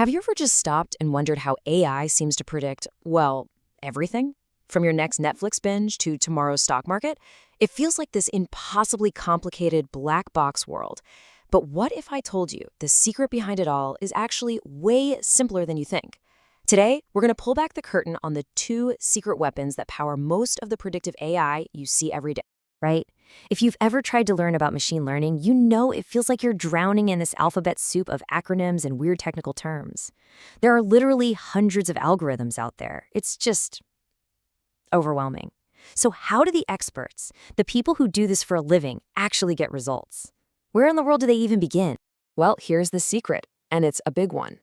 Have you ever just stopped and wondered how AI seems to predict, well, everything? From your next Netflix binge to tomorrow's stock market? It feels like this impossibly complicated black box world. But what if I told you the secret behind it all is actually way simpler than you think? Today, we're going to pull back the curtain on the two secret weapons that power most of the predictive AI you see every day. Right? If you've ever tried to learn about machine learning, you know it feels like you're drowning in this alphabet soup of acronyms and weird technical terms. There are literally hundreds of algorithms out there. It's just overwhelming. So how do the experts, the people who do this for a living, actually get results? Where in the world do they even begin? Well, here's the secret, and it's a big one.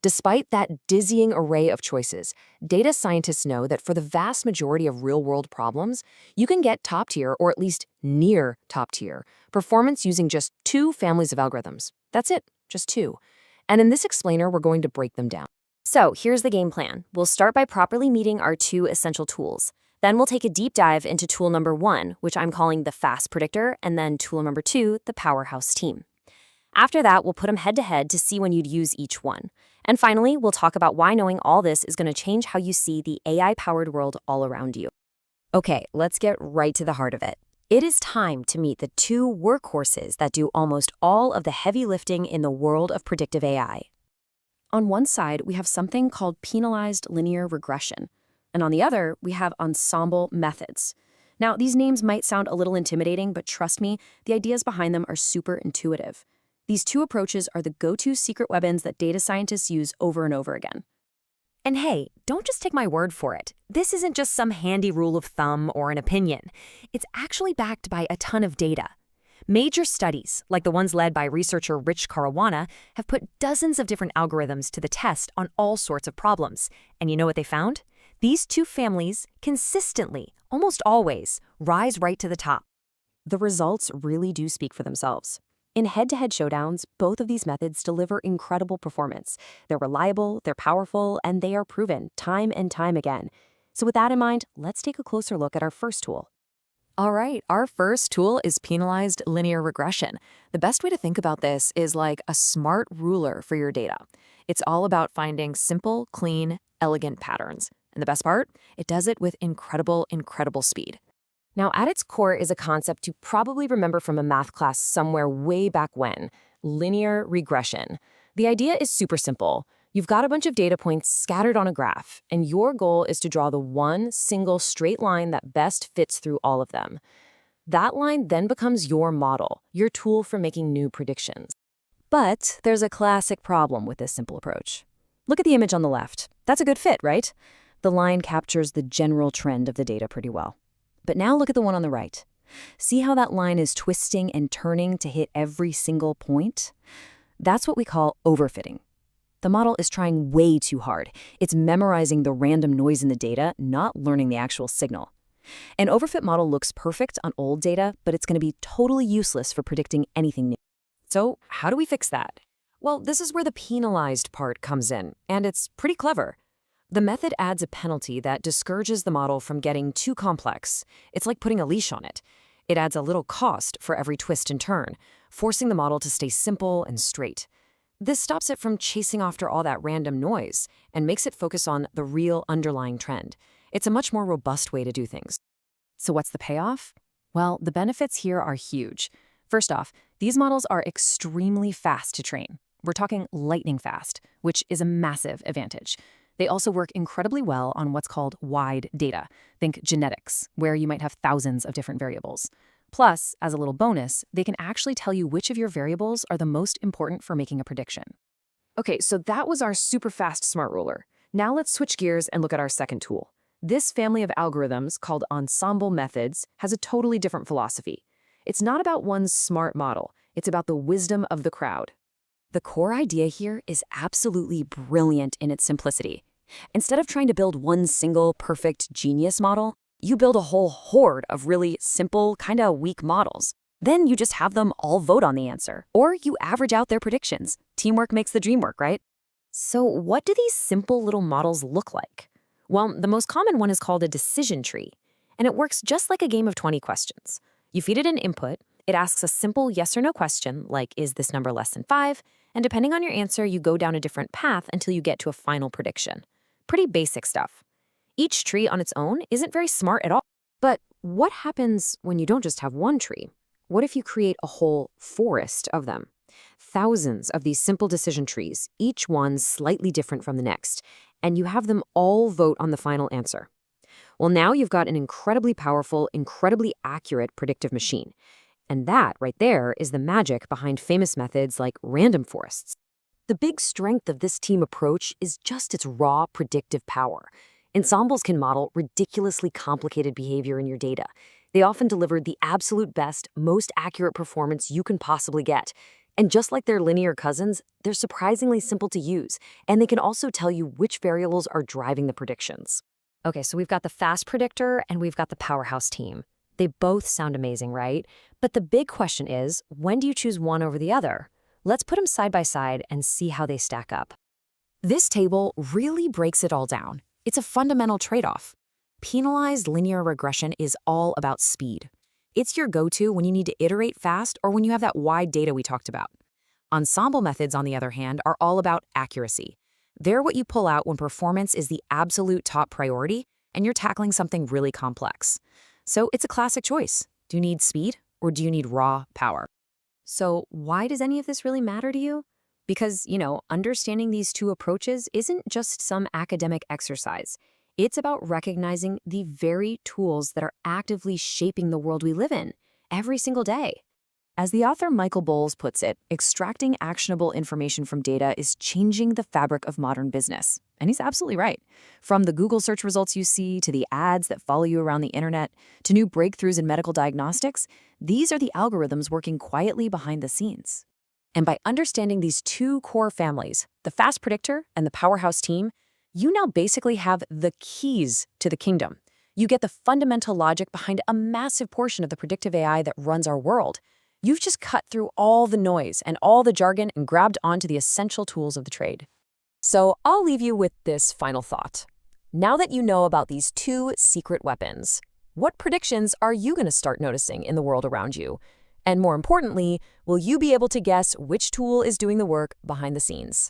Despite that dizzying array of choices, data scientists know that for the vast majority of real-world problems, you can get top-tier, or at least near top-tier, performance using just two families of algorithms. That's it, just two. And in this explainer, we're going to break them down. So here's the game plan. We'll start by properly meeting our two essential tools. Then we'll take a deep dive into tool number 1, which I'm calling the fast predictor, and then tool number 2, the powerhouse team. After that, we'll put them head-to-head to see when you'd use each one. And finally, we'll talk about why knowing all this is going to change how you see the AI-powered world all around you. Okay, let's get right to the heart of it. It is time to meet the two workhorses that do almost all of the heavy lifting in the world of predictive AI. On one side, we have something called penalized linear regression, and on the other, we have ensemble methods. Now, these names might sound a little intimidating, but trust me, the ideas behind them are super intuitive. These two approaches are the go-to secret weapons that data scientists use over and over again. And hey, don't just take my word for it. This isn't just some handy rule of thumb or an opinion. It's actually backed by a ton of data. Major studies, like the ones led by researcher Rich Caruana, have put dozens of different algorithms to the test on all sorts of problems. And you know what they found? These two families consistently, almost always, rise right to the top. The results really do speak for themselves. In head-to-head showdowns, both of these methods deliver incredible performance. They're reliable, they're powerful, and they are proven time and time again. So with that in mind, let's take a closer look at our first tool. All right, our first tool is penalized linear regression. The best way to think about this is like a smart ruler for your data. It's all about finding simple, clean, elegant patterns. And the best part? It does it with incredible speed. Now, at its core is a concept you probably remember from a math class somewhere way back when, linear regression. The idea is super simple. You've got a bunch of data points scattered on a graph, and your goal is to draw the one single straight line that best fits through all of them. That line then becomes your model, your tool for making new predictions. But there's a classic problem with this simple approach. Look at the image on the left. That's a good fit, right? The line captures the general trend of the data pretty well. But now look at the one on the right. See how that line is twisting and turning to hit every single point? That's what we call overfitting. The model is trying way too hard. It's memorizing the random noise in the data, not learning the actual signal. An overfit model looks perfect on old data, but it's going to be totally useless for predicting anything new. So how do we fix that? Well, this is where the penalized part comes in, and it's pretty clever. The method adds a penalty that discourages the model from getting too complex. It's like putting a leash on it. It adds a little cost for every twist and turn, forcing the model to stay simple and straight. This stops it from chasing after all that random noise and makes it focus on the real underlying trend. It's a much more robust way to do things. So what's the payoff? Well, the benefits here are huge. First off, these models are extremely fast to train. We're talking lightning fast, which is a massive advantage. They also work incredibly well on what's called wide data. Think genetics, where you might have thousands of different variables. Plus, as a little bonus, they can actually tell you which of your variables are the most important for making a prediction. Okay, so that was our super fast smart ruler. Now let's switch gears and look at our second tool. This family of algorithms, called ensemble methods, has a totally different philosophy. It's not about one smart model. It's about the wisdom of the crowd. The core idea here is absolutely brilliant in its simplicity. Instead of trying to build one single perfect genius model, you build a whole horde of really simple, kinda weak models. Then you just have them all vote on the answer, or you average out their predictions. Teamwork makes the dream work, right? So what do these simple little models look like? Well, the most common one is called a decision tree, and it works just like a game of 20 questions. You feed it an input, it asks a simple yes or no question, like, is this number less than 5? And depending on your answer, you go down a different path until you get to a final prediction. Pretty basic stuff. Each tree on its own isn't very smart at all. But what happens when you don't just have one tree? What if you create a whole forest of them? Thousands of these simple decision trees, each one slightly different from the next, and you have them all vote on the final answer. Well, now you've got an incredibly powerful, incredibly accurate predictive machine. And that, right there, is the magic behind famous methods like random forests. The big strength of this team approach is just its raw predictive power. Ensembles can model ridiculously complicated behavior in your data. They often deliver the absolute best, most accurate performance you can possibly get. And just like their linear cousins, they're surprisingly simple to use, and they can also tell you which variables are driving the predictions. Okay, so we've got the fast predictor and we've got the powerhouse team. They both sound amazing, right? But the big question is, when do you choose one over the other? Let's put them side by side and see how they stack up. This table really breaks it all down. It's a fundamental trade-off. Penalized linear regression is all about speed. It's your go-to when you need to iterate fast or when you have that wide data we talked about. Ensemble methods, on the other hand, are all about accuracy. They're what you pull out when performance is the absolute top priority and you're tackling something really complex. So it's a classic choice. Do you need speed or do you need raw power? So why does any of this really matter to you? Because, understanding these two approaches isn't just some academic exercise. It's about recognizing the very tools that are actively shaping the world we live in every single day. As the author Michael Bowles puts it, extracting actionable information from data is changing the fabric of modern business. And he's absolutely right. From the Google search results you see, to the ads that follow you around the internet, to new breakthroughs in medical diagnostics, these are the algorithms working quietly behind the scenes. And by understanding these two core families, the fast predictor and the powerhouse team, you now basically have the keys to the kingdom. You get the fundamental logic behind a massive portion of the predictive AI that runs our world. You've just cut through all the noise and all the jargon and grabbed onto the essential tools of the trade. So I'll leave you with this final thought. Now that you know about these two secret weapons, what predictions are you going to start noticing in the world around you? And more importantly, will you be able to guess which tool is doing the work behind the scenes?